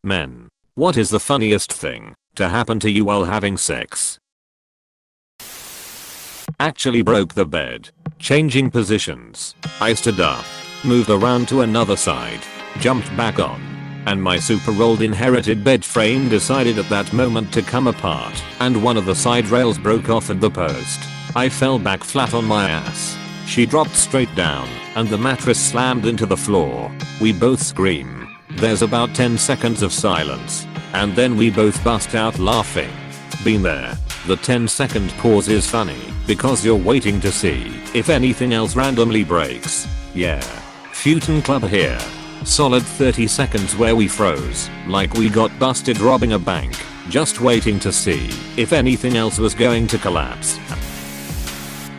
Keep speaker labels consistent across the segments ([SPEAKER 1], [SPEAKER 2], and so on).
[SPEAKER 1] Men. What is the funniest thing to happen to you while having sex? Actually broke the bed. Changing positions. I stood up, moved around to another side, jumped back on, and my super old inherited bed frame decided at that moment to come apart, and one of the side rails broke off at the post. I fell back flat on my ass. She dropped straight down, and the mattress slammed into the floor. We both scream. There's about 10 seconds of silence, and then we both bust out laughing. Been there. The 10-second pause is funny because you're waiting to see if anything else randomly breaks. Yeah. Futon Club here. Solid 30 seconds where we froze like we got busted robbing a bank, just waiting to see if anything else was going to collapse.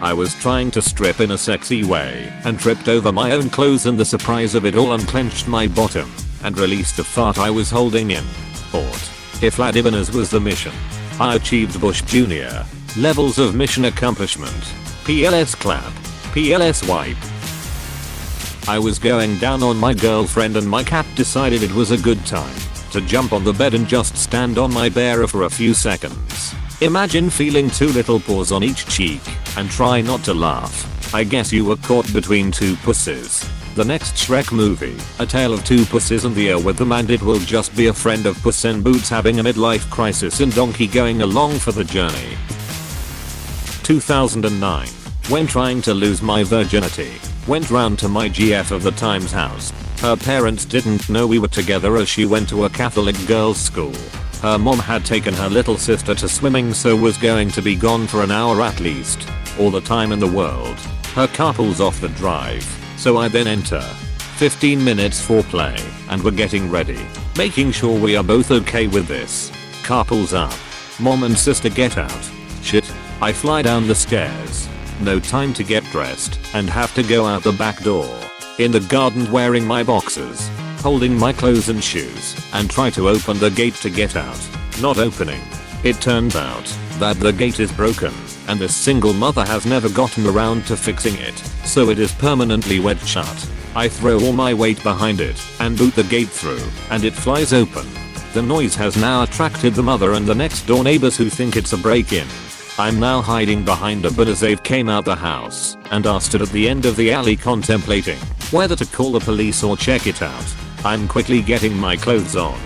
[SPEAKER 1] I was trying to strip in a sexy way and tripped over my own clothes, and the surprise of it all unclenched my bottom and released the fart I was holding in. Thought. If Ladiviners was the mission, I achieved Bush Jr. levels of mission accomplishment. PLS clap. PLS wipe. I was going down on my girlfriend and my cat decided it was a good time to jump on the bed and just stand on my bearer for a few seconds. Imagine feeling two little paws on each cheek and try not to laugh. I guess you were caught between two pussies. The next Shrek movie, A Tale of Two Pussies and the Ear with them, and it will just be a friend of Puss in Boots having a midlife crisis and Donkey going along for the journey. 2009. When trying to lose my virginity, went round to my GF of the time's house. Her parents didn't know we were together as she went to a Catholic girls' school. Her mom had taken her little sister to swimming, so was going to be gone for an hour at least. All the time in the world. Her car pulls off the drive, so I then enter. 15 minutes foreplay, and we're getting ready, making sure we are both okay with this. Car pulls up. Mom and sister get out. Shit. I fly down the stairs. No time to get dressed, and have to go out the back door. In the garden wearing my boxers, holding my clothes and shoes, and try to open the gate to get out. Not opening. It turns out that the gate is broken, and this single mother has never gotten around to fixing it, so it is permanently wedged shut. I throw all my weight behind it and boot the gate through, and it flies open. The noise has now attracted the mother and the next door neighbors who think it's a break-in. I'm now hiding behind a bed as they came out the house and are stood at the end of the alley contemplating whether to call the police or check it out. I'm quickly getting my clothes on.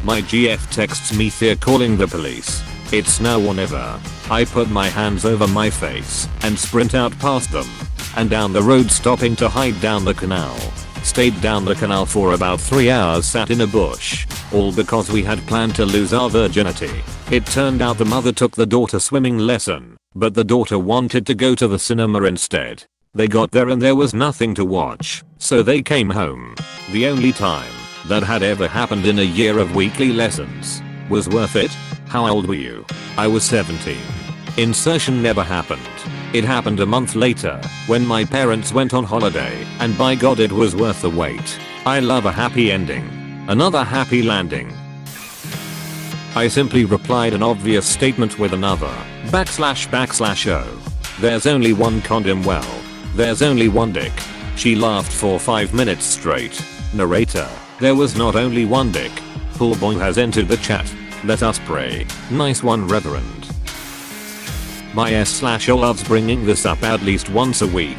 [SPEAKER 1] My GF texts me, "They're calling the police. It's now or never." I put my hands over my face and sprint out past them and down the road, stopping to hide down the canal. Stayed down the canal for about 3 hours, sat in a bush, all because we had planned to lose our virginity. It turned out the mother took the daughter swimming lesson, but the daughter wanted to go to the cinema instead. They got there and there was nothing to watch, so they came home. The only time that had ever happened in a year of weekly lessons. Was worth it? How old were you? I was 17. Insertion never happened. It happened a month later, when my parents went on holiday, and by God it was worth the wait. I love a happy ending. Another happy landing. I simply replied an obvious statement with another, //o. There's only one condom, well, there's only one dick. She laughed for 5 minutes straight. Narrator, there was not only one dick. Pool boy has entered the chat. Let us pray. Nice one, Reverend. My S/O loves bringing this up at least once a week.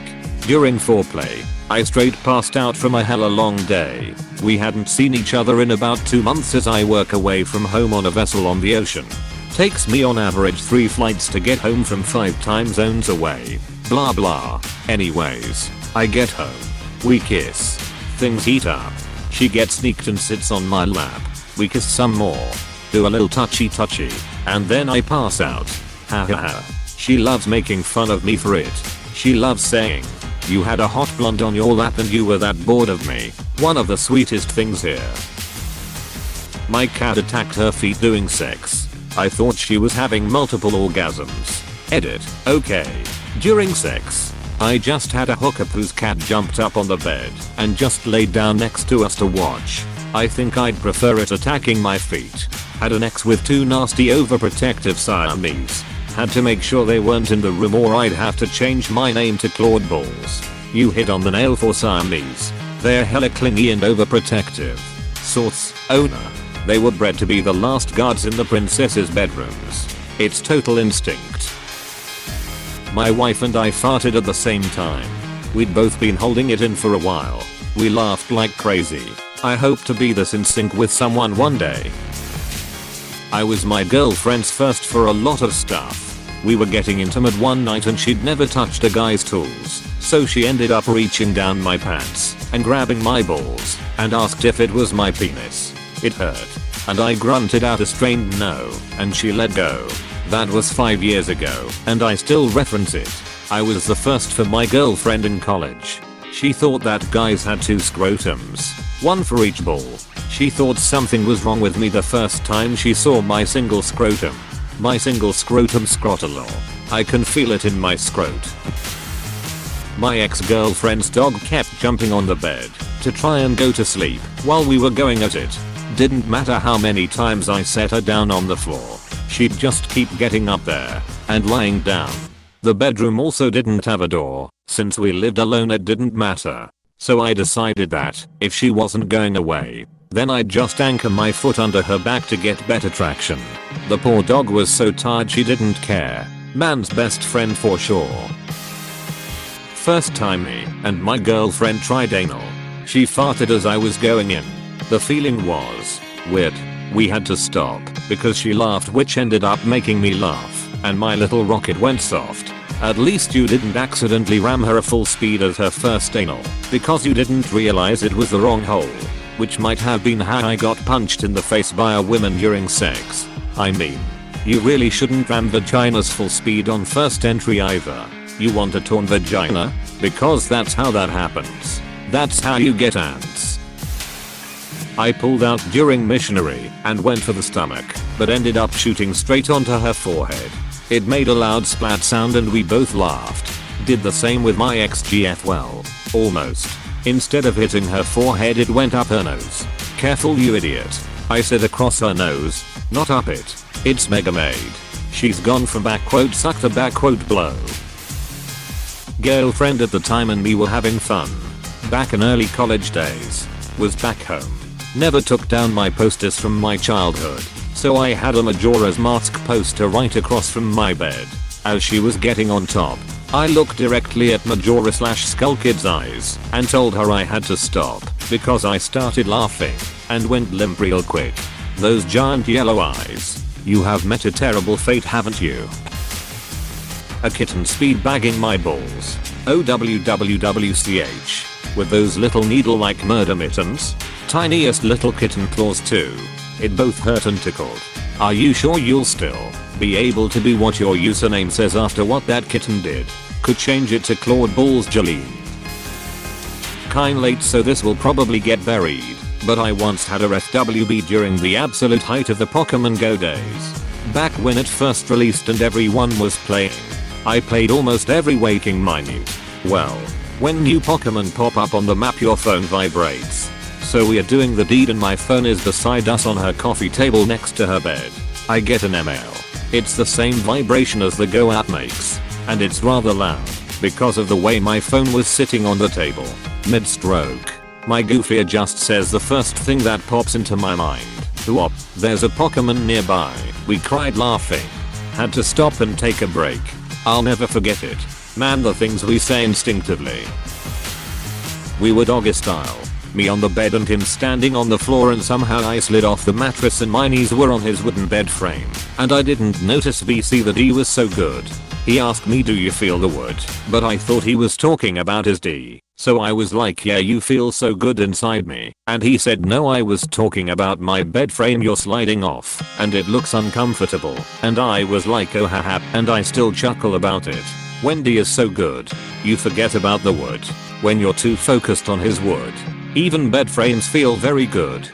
[SPEAKER 1] During foreplay, I straight passed out from a hella long day. We hadn't seen each other in about 2 months as I work away from home on a vessel on the ocean. Takes me on average 3 flights to get home from 5 time zones away. Blah blah. Anyways, I get home. We kiss. Things heat up. She gets sneaked and sits on my lap. We kiss some more. Do a little touchy touchy. And then I pass out. Ha ha ha. She loves making fun of me for it. She loves saying, "You had a hot blonde on your lap and you were that bored of me." One of the sweetest things here. My cat attacked her feet doing sex. I thought she was having multiple orgasms. Edit. Okay. During sex, I just had a hookup whose cat jumped up on the bed and just laid down next to us to watch. I think I'd prefer it attacking my feet. Had an ex with 2 nasty overprotective Siamese. Had to make sure they weren't in the room or I'd have to change my name to Claude Balls. You hit on the nail for Siamese. They're hella clingy and overprotective. Source, owner. They were bred to be the last guards in the princess's bedrooms. It's total instinct. My wife and I farted at the same time. We'd both been holding it in for a while. We laughed like crazy. I hope to be this in sync with someone one day. I was my girlfriend's first for a lot of stuff. We were getting intimate one night and she'd never touched a guy's tools, so she ended up reaching down my pants and grabbing my balls and asked if it was my penis. It hurt, and I grunted out a strained no, and she let go. That was 5 years ago, and I still reference it. I was the first for my girlfriend in college. She thought that guys had 2 scrotums, one for each ball. She thought something was wrong with me the first time she saw my single scrotum. My single scrotum scrotalor. I can feel it in my scrot. My ex-girlfriend's dog kept jumping on the bed to try and go to sleep while we were going at it. Didn't matter how many times I set her down on the floor. She'd just keep getting up there and lying down. The bedroom also didn't have a door. Since we lived alone it didn't matter. So I decided that if she wasn't going away, then I'd just anchor my foot under her back to get better traction. The poor dog was so tired she didn't care. Man's best friend for sure. First time me and my girlfriend tried anal. She farted as I was going in. The feeling was weird. We had to stop because she laughed, which ended up making me laugh, and my little rocket went soft. At least you didn't accidentally ram her at full speed at her first anal because you didn't realize it was the wrong hole, which might have been how I got punched in the face by a woman during sex. I mean, you really shouldn't ram vaginas full speed on first entry either. You want a torn vagina? Because that's how that happens. That's how you get ants. I pulled out during missionary and went for the stomach, but ended up shooting straight onto her forehead. It made a loud splat sound and we both laughed. Did the same with my ex-GF. Well, almost. Instead of hitting her forehead it went up her nose. Careful you idiot. I said across her nose, not up it. It's mega made. She's gone from suck to blow. Girlfriend at the time and me were having fun. Back in early college days. Was back home. Never took down my posters from my childhood, so I had a Majora's Mask poster right across from my bed. As she was getting on top, I looked directly at Majora/Skull Kid's eyes and told her I had to stop because I started laughing and went limp real quick. Those giant yellow eyes. You have met a terrible fate, haven't you? A kitten speed bagging my balls. OWWWCH. With those little needle-like murder mittens. Tiniest little kitten claws too. It both hurt and tickled. Are you sure you'll still be able to do what your username says after what that kitten did? Could change it to Clawed Balls Jolene. Kinda late, so this will probably get buried, but I once had a FWB during the absolute height of the Pokemon Go days. Back when it first released and everyone was playing. I played almost every waking minute. Well, when new Pokemon pop up on the map your phone vibrates. So we are doing the deed and my phone is beside us on her coffee table next to her bed. I get an email. It's the same vibration as the Go app makes, and it's rather loud because of the way my phone was sitting on the table. Mid-stroke, my goofy just says the first thing that pops into my mind. Whoop, there's a Pokemon nearby. We cried laughing. Had to stop and take a break. I'll never forget it. Man, the things we say instinctively. We were doggy style. Me on the bed and him standing on the floor, and somehow I slid off the mattress and my knees were on his wooden bed frame. And I didn't notice VC that he was so good. He asked me, do you feel the wood? But I thought he was talking about his D. So I was like, yeah, you feel so good inside me. And he said, no, I was talking about my bed frame you're sliding off. And it looks uncomfortable. And I was like, oh haha. And I still chuckle about it. Wendy is so good. You forget about the wood when you're too focused on his wood. Even bed frames feel very good.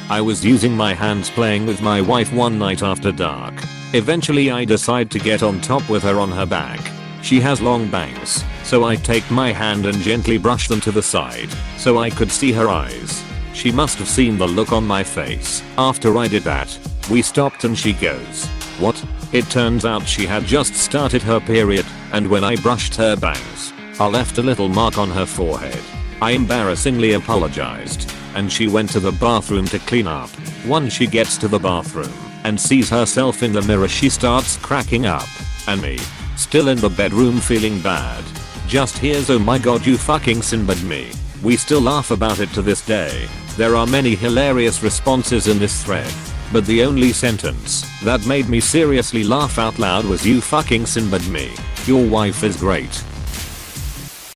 [SPEAKER 1] I was using my hands playing with my wife one night after dark. Eventually I decide to get on top with her on her back. She has long bangs, so I take my hand and gently brush them to the side so I could see her eyes. She must have seen the look on my face. After I did that, we stopped and she goes, what? It turns out she had just started her period, and when I brushed her bangs, I left a little mark on her forehead. I embarrassingly apologized. and she went to the bathroom to clean up. Once she gets to the bathroom and sees herself in the mirror, she starts cracking up. And me, still in the bedroom feeling bad, just hears, "Oh my god, you fucking Sinbad me." We still laugh about it to this day. There are many hilarious responses in this thread, but the only sentence that made me seriously laugh out loud was, "You fucking Sinbad me. Your wife is great."